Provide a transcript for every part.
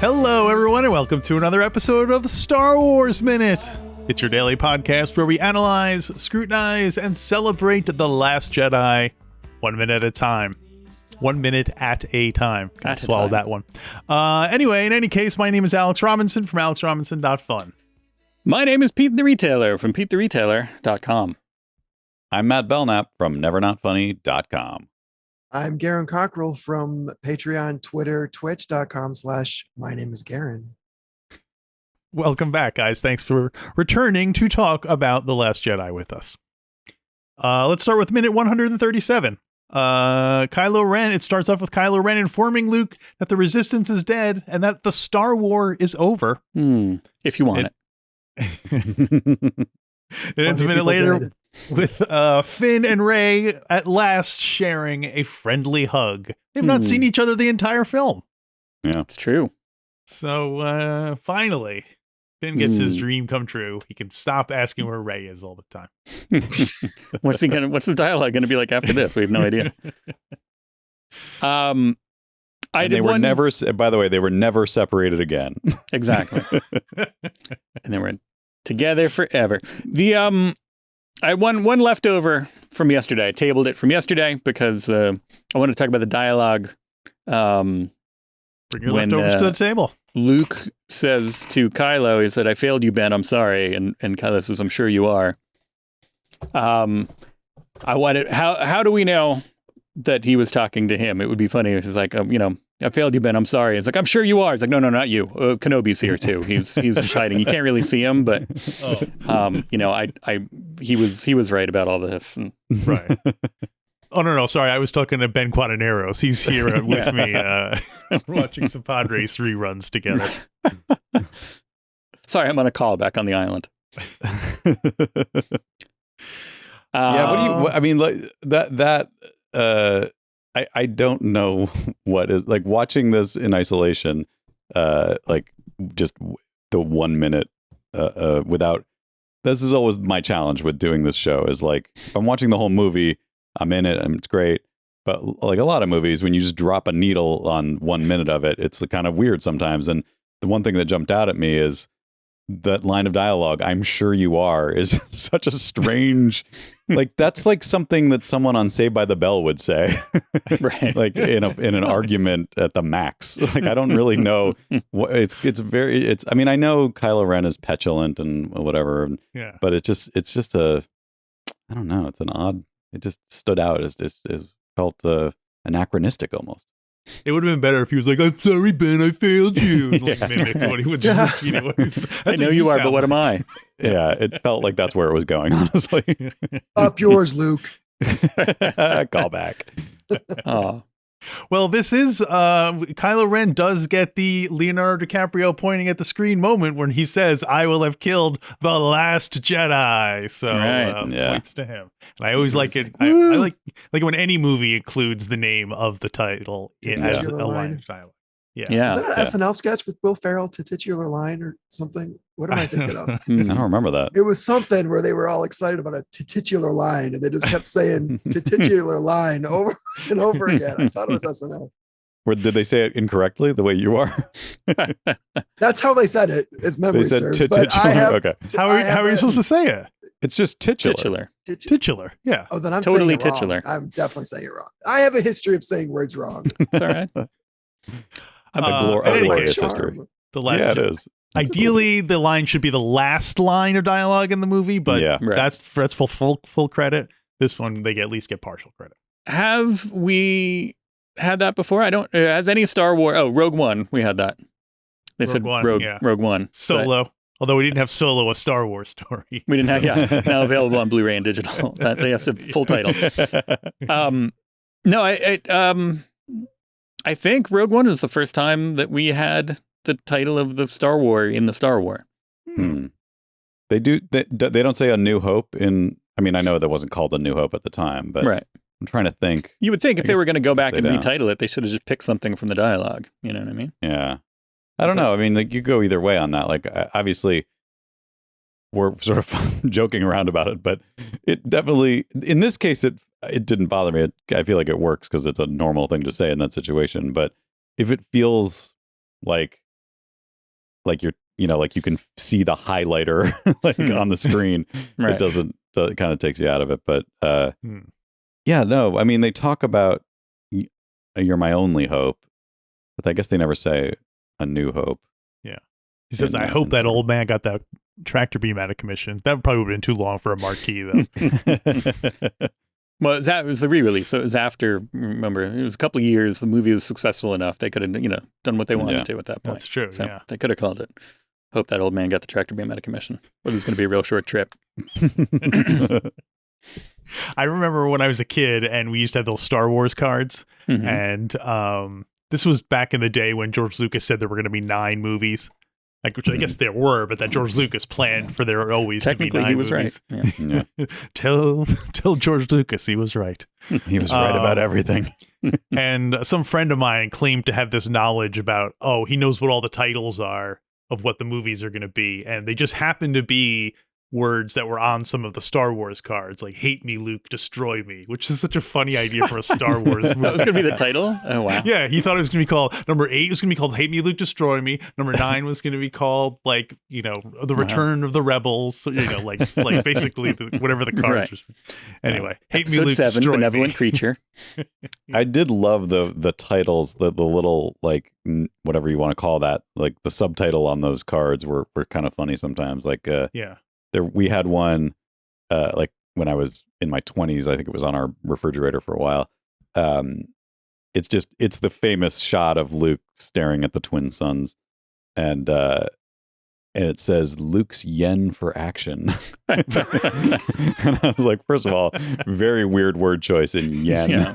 Hello, everyone, and welcome to another episode of the Star Wars Minute. It's your daily podcast where we analyze, scrutinize, and celebrate The Last Jedi 1 minute at a time. 1 minute at a time. Can swallow that one. Anyway, in any case, my name is Alex Robinson from alexrobinson.fun. My name is Pete the Retailer from PeteTheRetailer.com. I'm Matt Belknap from NeverNotFunny.com. I'm Garon Cockrell from Patreon, Twitter, Twitch.com/my name is Garon. Welcome back, guys. Thanks for returning to talk about The Last Jedi with us. Let's start with minute 137. Kylo Ren, it starts off with Kylo Ren informing Luke that the Resistance is dead and that the Star War is over. If you want it. It ends a minute later with Finn and Rey at last sharing a friendly hug. They've not seen each other the entire film. Yeah, it's true. So finally, Finn gets his dream come true. He can stop asking where Rey is all the time. What's the dialogue going to be like after this? We have no idea. They were never separated again. Exactly. And they were together forever. I had one leftover from yesterday. I tabled it from yesterday because I want to talk about the dialogue. Bring your leftovers to the table. Luke says to Kylo, he said, "I failed you, Ben. I'm sorry." And Kylo says, "I'm sure you are." I wanted, how do we know that he was talking to him? It would be funny if he's like, "I failed you, Ben. I'm sorry." It's like, "I'm sure you are." It's like, "No, not you. Kenobi's here too. He's just hiding. You can't really see him, but he was right about all this." And, right. Oh no, sorry. I was talking to Ben Quadinaros. He's here with me, watching some Padres reruns together. Sorry, I'm on a call back on the island. I don't know what is like watching this in isolation, like just the 1 minute without. This is always my challenge with doing this show is like, if I'm watching the whole movie, I'm in it and it's great. But like a lot of movies, when you just drop a needle on 1 minute of it, it's kind of weird sometimes. And the one thing that jumped out at me is that line of dialogue, "I'm sure you are," is such a strange, like that's like something that someone on Saved by the Bell would say, right? Like in an argument at the max. Like I don't really know what it's. I mean, I know Kylo Ren is petulant and whatever, yeah. But it's just I don't know. It's an odd. It just stood out as it felt anachronistic almost. It would have been better if he was like, "I'm sorry, Ben, I failed you." And like mimicked what he would just repeat it. I know you are, but what am I? Yeah, it felt like that's where it was going, honestly. Up yours, Luke. Call back. Oh. Well, this is Kylo Ren does get the Leonardo DiCaprio pointing at the screen moment when he says, "I will have killed the last Jedi." So points to him. And I always like it. I like when any movie includes the name of the title as a line of dialogue. Yeah. Is that an SNL sketch with Will Ferrell, Titular Line or something? What am I thinking of? I don't remember that. It was something where they were all excited about a titular line and they just kept saying titular line over and over again. I thought it was SNL. Or did they say it incorrectly the way you are? That's how they said it. It's memory They said serves. titular. But I have, Okay. How are you supposed to say it? It's just titular. Titular. Yeah. Oh, then I'm totally saying it wrong. titular. I'm definitely saying it wrong. I have a history of saying words wrong. It's all right. A glorious history. The last Yeah, it Jedi. is. Ideally, the line should be the last line of dialogue in the movie, but that's full credit. This one, they at least get partial credit. Have we had that before? I don't. Has any Star Wars? Oh, Rogue One. We had that. They said Rogue One. Solo. Although we didn't have Solo, a Star Wars story. We didn't have. Now available on Blu-ray and digital. They have to full title. No, I think Rogue One was the first time that we had the title of the Star Wars in the Star Wars. They do. They don't say A New Hope in. I mean, I know that wasn't called A New Hope at the time, but I'm trying to think. You would think if they were going to go back and retitle it, they should have just picked something from the dialogue. You know what I mean? Yeah. I don't know. I mean, like you go either way on that. Like, obviously, we're sort of joking around about it, but it definitely, in this case, it didn't bother me. I feel like it works because it's a normal thing to say in that situation. But if it feels like like you're, like you can see the highlighter like on the screen. Right. It kind of takes you out of it. But yeah, no, I mean, they talk about you're my only hope, but I guess they never say a new hope. Yeah. He says, I hope that old man got that tractor beam out of commission. That probably would have been too long for a marquee, though. Well, it was the re-release, so it was after. Remember, it was a couple of years. The movie was successful enough; they could have, done what they wanted to at that point. That's true. So yeah, they could have called it. Hope that old man got the tractor beam out of commission. But it was going to be a real short trip. I remember when I was a kid, and we used to have those Star Wars cards, and this was back in the day when George Lucas said there were going to be 9 movies. Like, which I guess there were, but that George Lucas planned for there always to be 9 he was movies. right. Yeah. Tell George Lucas he was right. He was right about everything. And some friend of mine claimed to have this knowledge about, he knows what all the titles are of what the movies are going to be. And they just happen to be words that were on some of the Star Wars cards, like "Hate me, Luke, destroy me," which is such a funny idea for a Star Wars movie. That was going to be the title? Oh, wow. Yeah, he thought it was going to be called, number 8 was going to be called "Hate me, Luke, destroy me." Number 9 was going to be called, like, The Return of the Rebels, like basically whatever the cards are. Anyway, "Hate me, Luke, 7, destroy Benevolent me." Creature. I did love the titles, the little, like, whatever you want to call that, like the subtitle on those cards were kind of funny sometimes. Like, yeah. We had one, like when I was in my 20s, I think it was on our refrigerator for a while. It's the famous shot of Luke staring at the twin suns, and it says Luke's yen for action. And I was like, first of all, very weird word choice in yen. Yeah.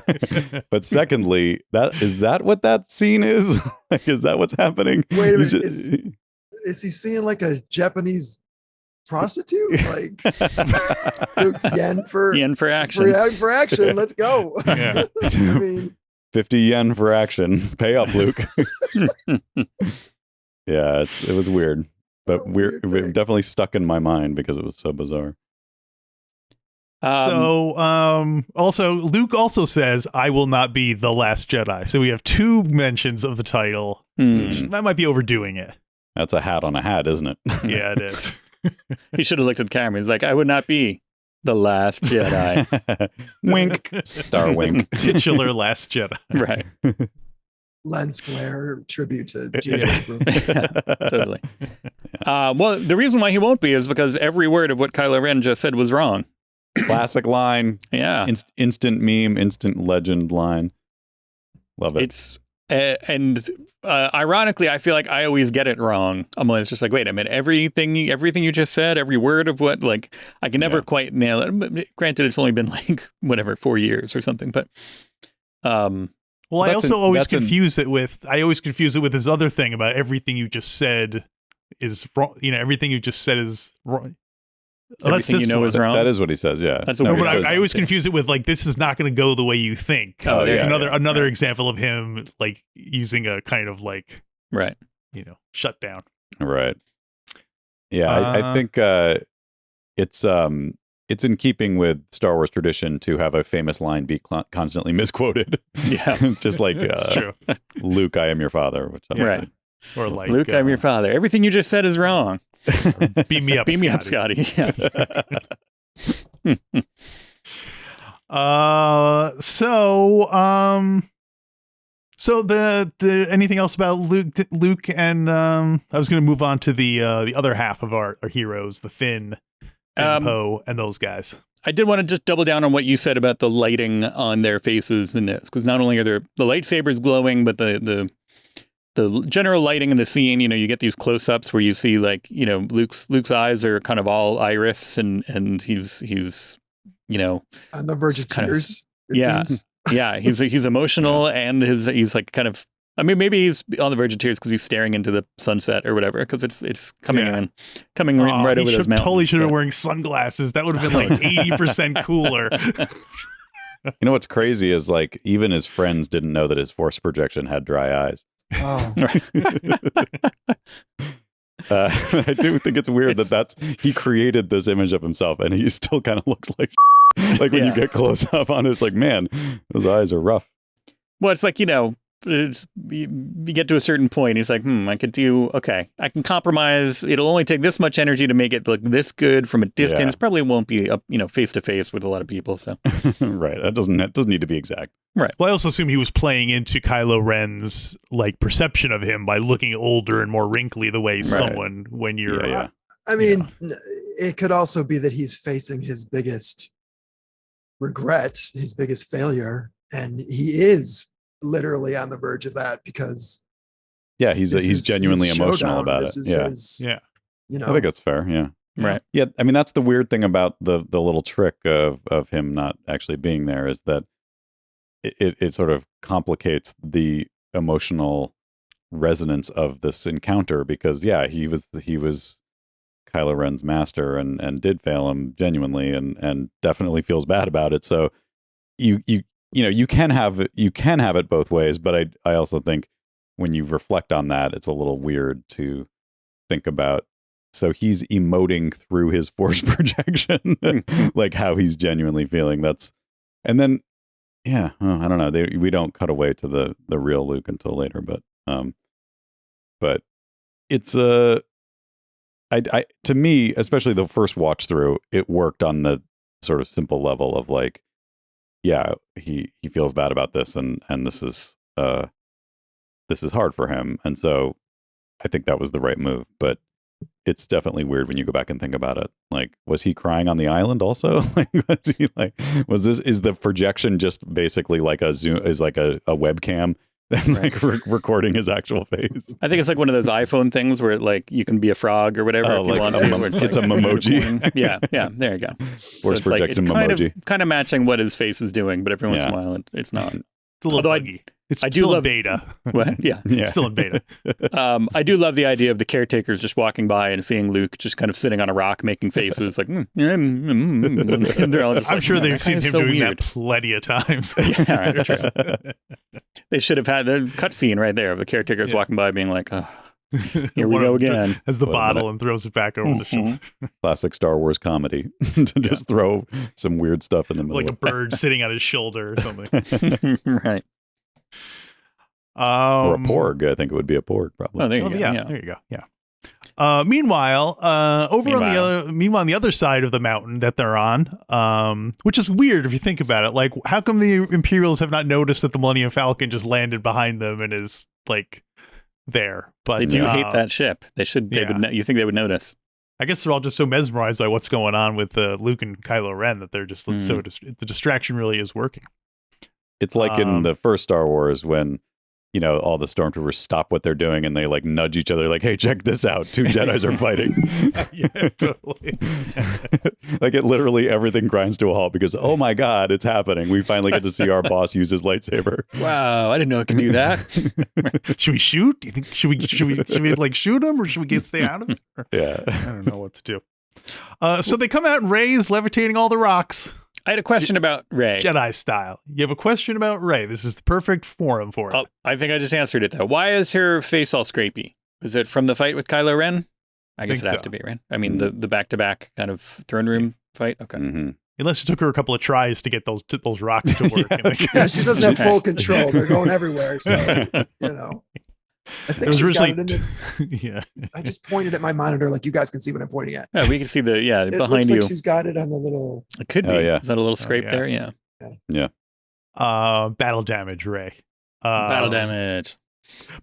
But secondly, is that what that scene is? Like, is that what's happening? Wait a minute. Is he seeing like a Japanese prostitute? Like, Luke's yen for action. For action. Let's go. Yeah. I mean, 50 yen for action. Pay up, Luke. Yeah, it was weird, but it definitely stuck in my mind because it was so bizarre. Also, Luke also says, "I will not be the last Jedi." So we have 2 mentions of the title. That might be overdoing it. That's a hat on a hat, isn't it? Yeah, it is. He should have looked at the camera. He's like, I would not be the last Jedi. Wink. Star wink. Titular last Jedi. Right. lens flare tribute to Jedi. Totally. Well, the reason why he won't be is because every word of what Kylo Ren just said was wrong. Classic line. Yeah. Instant meme, instant legend line. Love it. It's ironically, I feel like I always get it wrong. I'm always just like, wait a minute, everything you just said, every word of what, like, I can never quite nail it. Granted, it's only been like, 4 years or something, but, well, I also always confuse it with his other thing about everything you just said is wrong. Everything you just said is wrong. Everything you know is wrong. That is what he says. Yeah, that's what I always confuse it with, like, this is not going to go the way you think. It's another example of him, like, using a kind of like shut down. Right. Yeah, I think it's in keeping with Star Wars tradition to have a famous line be constantly misquoted. Yeah, just like that's true. Luke, I am your father. Which right. Or like Luke, I'm your father. Everything you just said is wrong. Beam me up, beam me up, Scotty. Yeah. So the anything else about Luke and I was going to move on to the other half of our heroes, the Finn and Poe and those guys. I did want to just double down on what you said about the lighting on their faces in this, because not only are the lightsabers glowing, but the general lighting in the scene, you get these close-ups where you see, like, Luke's eyes are kind of all iris, and he's on the verge of tears. Seems. Yeah, he's emotional, and he's like kind of. I mean, maybe he's on the verge of tears because he's staring into the sunset or whatever, because it's coming right over those mountains. Totally should have been wearing sunglasses. That would have been like 80% cooler. You know what's crazy is, like, even his friends didn't know that his force projection had dry eyes. Oh. I do think it's weird that he created this image of himself, and he still kind of looks like like when you get close up on it, it's like, man, those eyes are rough. Well, it's like, you get to a certain point. He's like, I can compromise. It'll only take this much energy to make it look this good from a distance. Probably won't be up, face to face with a lot of people. So right, it doesn't need to be exact. Right. Well, I also assume he was playing into Kylo Ren's perception of him by looking older and more wrinkly the way someone when you're. Yeah. I mean, it could also be that he's facing his biggest regrets, his biggest failure, and he is literally on the verge of that because he's genuinely emotional about it. I think that's fair. Yeah. Right. Yeah. I mean, that's the weird thing about the little trick of him not actually being there is that it sort of complicates the emotional resonance of this encounter because he was Kylo Ren's master and did fail him genuinely and definitely feels bad about it. So you can have it both ways, but I also think when you reflect on that, it's a little weird to think about. So he's emoting through his force projection, like how he's genuinely feeling. And then, I don't know. We don't cut away to the real Luke until later, but it's to me, especially the first watch through, it worked on the sort of simple level of he feels bad about this and this is hard for him. And so I think that was the right move, but it's definitely weird when you go back and think about it. Like, was he crying on the island also? Is the projection just basically like a zoom, is like a webcam that's recording his actual face? I think it's like one of those iPhone things where you can be a frog or whatever if you want to. It's a memoji. yeah, there you go. Force projection memoji. Kind of matching what his face is doing, but every once in a while it's not. It's a little buggy. It's still in beta. What? Yeah. It's still in beta. I do love the idea of the caretakers just walking by and seeing Luke just kind of sitting on a rock making faces like, and they're all just I'm sure they've seen him doing weird. that plenty of times. Yeah, that's true. They should have had the cutscene right there of the caretakers walking by being like, here we go again. Has the bottle and throws it back over the shoulder. Classic Star Wars comedy to just throw some weird stuff in the middle. Like a bird sitting on his shoulder or something. Right. Or a porg. I think it would be a porg, probably. Oh, there you go. Yeah, there you go. Yeah. Meanwhile, on the other side of the mountain that they're on, which is weird if you think about it. Like, how come the Imperials have not noticed that the Millennium Falcon just landed behind them and is there? But they do hate that ship. They should. They would. You think they would notice? I guess they're all just so mesmerized by what's going on with Luke and Kylo Ren that they're just so the distraction really is working. It's like in the first Star Wars when all the stormtroopers stop what they're doing and they nudge each other like, hey, check this out. 2 Jedis are fighting. Yeah, totally. It literally everything grinds to a halt because, oh my God, it's happening. We finally get to see our boss use his lightsaber. Wow, I didn't know it could do that. Should we shoot? Do you think should we shoot him or should we stay out of it? Yeah. I don't know what to do. So they come out and Rey's levitating all the rocks. I had a question about Rey. Jedi style. You have a question about Rey. This is the perfect forum for it. Oh, I think I just answered it, though. Why is her face all scrapey? Is it from the fight with Kylo Ren? I guess it has to be, right? I mean, the back-to-back kind of throne room fight? Okay. Mm-hmm. Unless it took her a couple of tries to get those rocks to work. Yeah, she doesn't have full control. They're going everywhere, so, I think she's got it in this. Yeah. I just pointed at my monitor like you guys can see what I'm pointing at. Yeah, we can see it behind looks you. Like she's got it on the little. It could be. Yeah. Is that a little scrape there? Yeah. Yeah. Battle damage, Rey. Battle damage.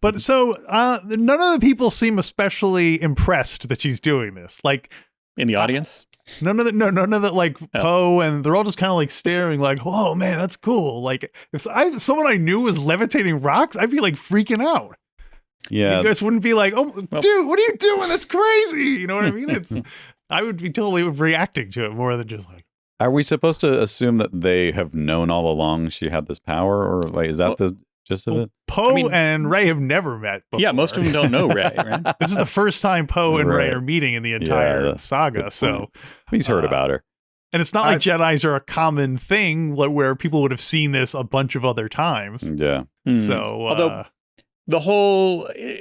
But so none of the people seem especially impressed that she's doing this. Like in the audience. None of that Poe and they're all just kind of staring like, oh man, that's cool. Like if someone I knew was levitating rocks, I'd be freaking out. Yeah, you guys wouldn't be like, "Oh, dude, what are you doing? That's crazy!" You know what I mean? I would be totally reacting to it more than just Are we supposed to assume that they have known all along she had this power, or is that the gist of it? Poe and Rey have never met before. Yeah, most of them don't know Rey, right? This is the first time Poe and Rey are meeting in the entire saga, so he's heard about her. And it's not like Jedis are a common thing where people would have seen this a bunch of other times. Yeah. So, although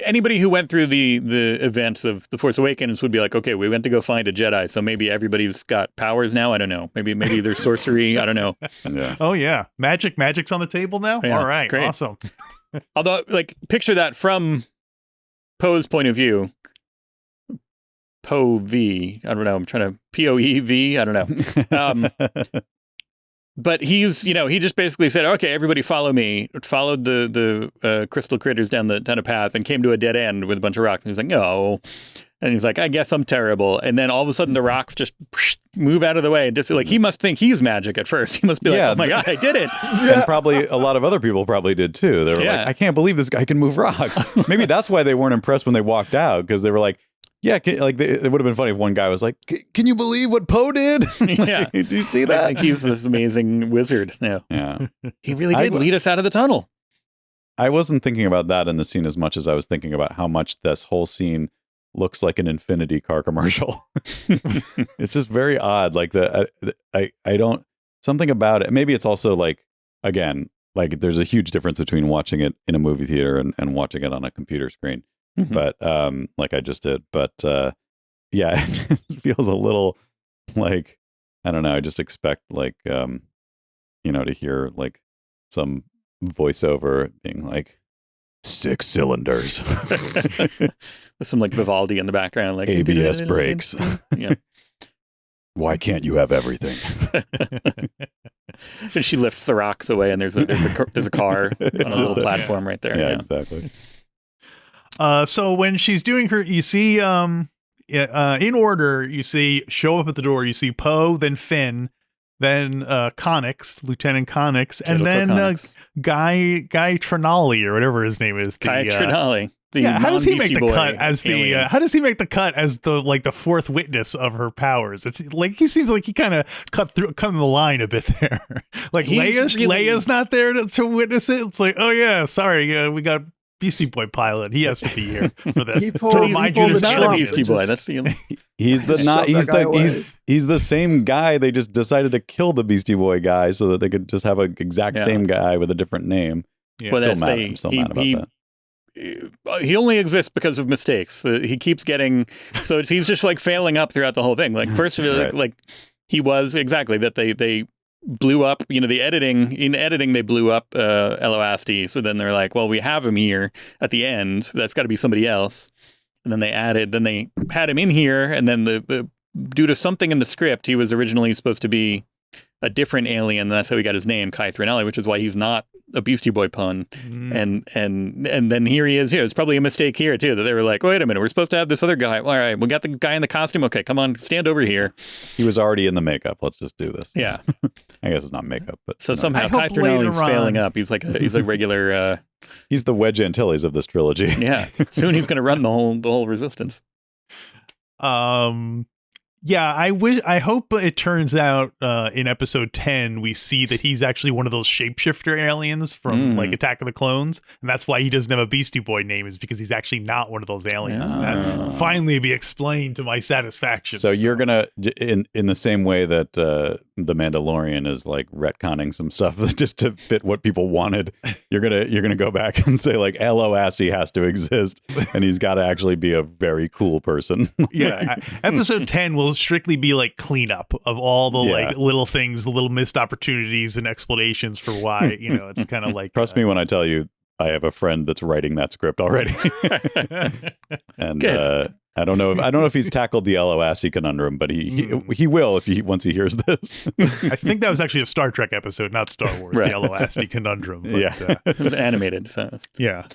anybody who went through the events of The Force Awakens would be like, okay, we went to go find a Jedi, so maybe everybody's got powers now. I don't know. Maybe there's sorcery. I don't know. Yeah. Oh yeah, magic's on the table now. Yeah, all right, great. awesome. Although, like, picture that from Poe's point of view. Poe V. I don't know. I'm trying to POEV. I don't know. But he's, he just basically said, okay, everybody follow me. Followed the crystal critters down a path and came to a dead end with a bunch of rocks. And he's like, no. And he's like, I guess I'm terrible. And then all of a sudden the rocks just move out of the way. And just like, he must think he's magic at first. He must be like, oh my God, I did it. And probably a lot of other people probably did too. They were like, I can't believe this guy can move rocks. Maybe that's why they weren't impressed when they walked out, because they were like, yeah, it would have been funny if one guy was like, can you believe what Poe did? Yeah. Did you see that? I think he's this amazing wizard now. Yeah. He really did lead us out of the tunnel. I wasn't thinking about that in the scene as much as I was thinking about how much this whole scene looks like an Infinity car commercial. It's just very odd. Like I don't, something about it. Maybe it's also like, again, like there's a huge difference between watching it in a movie theater and watching it on a computer screen. Mm-hmm. But like I just did. But yeah, it just feels a little like, I don't know. I just expect like, to hear like some voiceover being like 6 cylinders with some like Vivaldi in the background, like ABS brakes. Yeah. Why can't you have everything? And she lifts the rocks away, and there's a car on a little platform right there. Yeah, exactly. So when she's doing her, you see, in order, you see show up at the door. You see Poe, then Finn, then Connix, Lieutenant Connix, and then Guy Trinali or whatever his name is. Guy Trinali. How does he make the cut as how does he make the cut as the fourth witness of her powers? It's like he seems like he kind of cut the line a bit there. Like Leia's not there to witness it. It's like, oh yeah, sorry, we got Beastie Boy pilot. He has to be here for this. To remind you, he's not a Beastie Boy. That's the only. He's the same guy. They just decided to kill the Beastie Boy guy so that they could just have an exact same guy with a different name. Yeah. Well, I'm still mad about that. He only exists because of mistakes. He keeps getting, so he's just like failing up throughout the whole thing. Like first of all, like he was exactly that they blew up, the editing they blew up Eloasti. So then they're like, well, we have him here at the end. That's got to be somebody else. And then they had him in here, and then the due to something in the script, he was originally supposed to be a different alien, and that's how he got his name, Kai Threnelli, which is why he's not a Beastie Boy pun. And then here he is here. It's probably a mistake here too, that they were like, wait a minute, we're supposed to have this other guy. All right, we got the guy in the costume. Okay, come on, stand over here. He was already in the makeup. Let's just do this. Yeah. I guess it's not makeup, but so somehow Kai Threnelli's failing up. He's like regular he's the Wedge Antilles of this trilogy. Yeah. Soon he's gonna run the whole resistance. Yeah, I hope it turns out in episode 10 we see that he's actually one of those shapeshifter aliens from like Attack of the Clones, and that's why he doesn't have a Beastie Boy name, is because he's actually not one of those aliens. And that finally be explained to my satisfaction. So you're gonna in the same way that the Mandalorian is like retconning some stuff just to fit what people wanted. You're gonna go back and say like Eloasti has to exist, and he's got to actually be a very cool person. Yeah, episode 10 will strictly be like cleanup of all the like little things, the little missed opportunities and explanations for why, it's kind of like trust me when I tell you I have a friend that's writing that script already. And I don't know if he's tackled the Eloasti conundrum, but he will once he hears this. I think that was actually a Star Trek episode, not Star Wars, the Eloasti conundrum. But, it was animated, so yeah.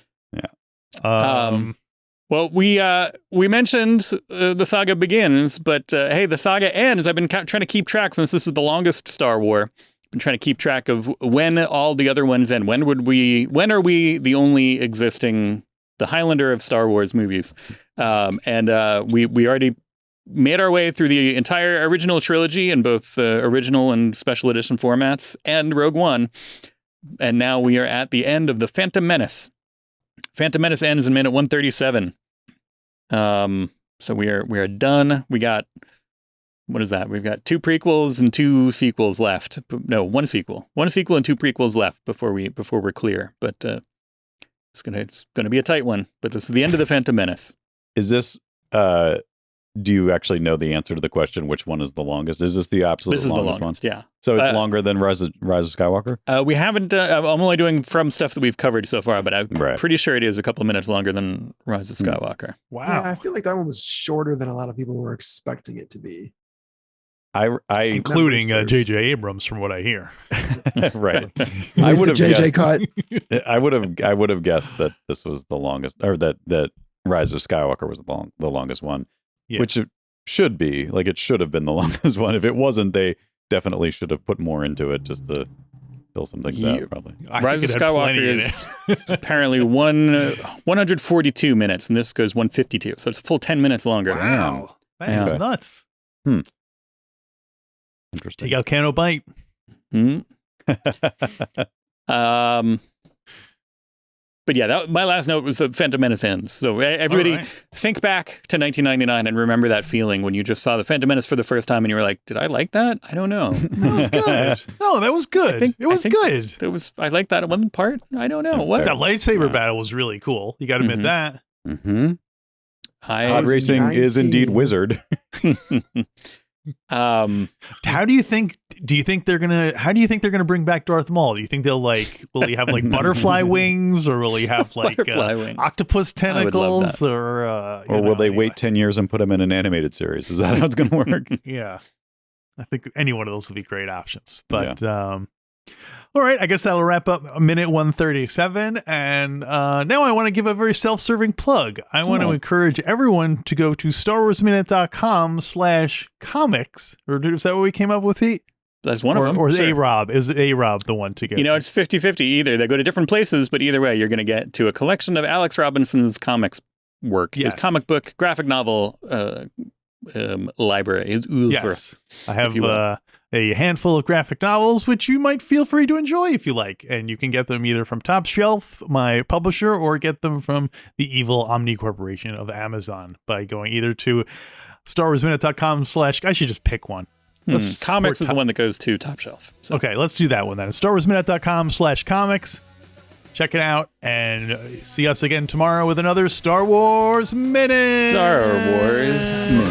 Well, we mentioned the saga begins, but hey, the saga ends. I've been trying to keep track since this is the longest Star War. I've been trying to keep track of when all the other ones end. When are we the only existing, the Highlander of Star Wars movies? And we already made our way through the entire original trilogy in both original and special edition formats and Rogue One. And now we are at the end of the Phantom Menace. Phantom Menace ends in minute 137. So we are done. We got, what is that? We've got 2 prequels and 2 sequels left. No, 1 sequel and 2 prequels left before we're clear. But it's gonna be a tight one. But this is the end of the Phantom Menace. Is this do you actually know the answer to the question, which one is the longest? Is this the absolute longest one? Yeah. So it's longer than Rise of Skywalker? We haven't, I'm only doing from stuff that we've covered so far, but I'm pretty sure it is a couple of minutes longer than Rise of Skywalker. Wow. Yeah, I feel like that one was shorter than a lot of people were expecting it to be. Including J.J. Abrams, from what I hear. Right. I would have JJ cut. I would have guessed that this was the longest, or that Rise of Skywalker was the longest one, which it should be. Like, it should have been the longest one. If it wasn't, they definitely should have put more into it just to fill some things out. Probably. Rise of Skywalker is apparently 142 minutes, and this goes 152, so it's a full 10 minutes longer. Wow, that is nuts. Interesting. Take out Cano Bite. But yeah, my last note was the Phantom Menace ends. So everybody think back to 1999 and remember that feeling when you just saw the Phantom Menace for the first time and you were like, did I like that? I don't know. That was good. No, that was good. It was good. I liked that one part. I don't know. What? That lightsaber battle was really cool. You got to admit that. Mm-hmm. Pod racing is indeed wizard. How do you think they're gonna bring back Darth Maul? Do you think will he have like butterfly wings, or will he have like octopus tentacles, or will they wait 10 years and put him in an animated series? Is that how it's gonna work? Yeah, I think any one of those would be great options. But all right, I guess that'll wrap up minute 137. And now I want to give a very self-serving plug. I want to encourage everyone to go to StarWarsMinute.com/comics. Or is that what we came up with, Pete? That's one of them. Or is A-Rob? Is A-Rob the one to get? It's 50-50 either. They go to different places, but either way, you're going to get to a collection of Alex Robinson's comics work. His comic book, graphic novel library. His oeuvre. Yes. I have a handful of graphic novels, which you might feel free to enjoy if you like. And you can get them either from Top Shelf, my publisher, or get them from the evil Omni Corporation of Amazon by going either to StarWarsMinute.com/ I should just pick one. Comics is the one that goes to Top Shelf. So. Okay, let's do that one then. StarWarsMinute.com/comics. Check it out and see us again tomorrow with another Star Wars Minute. Star Wars Minute.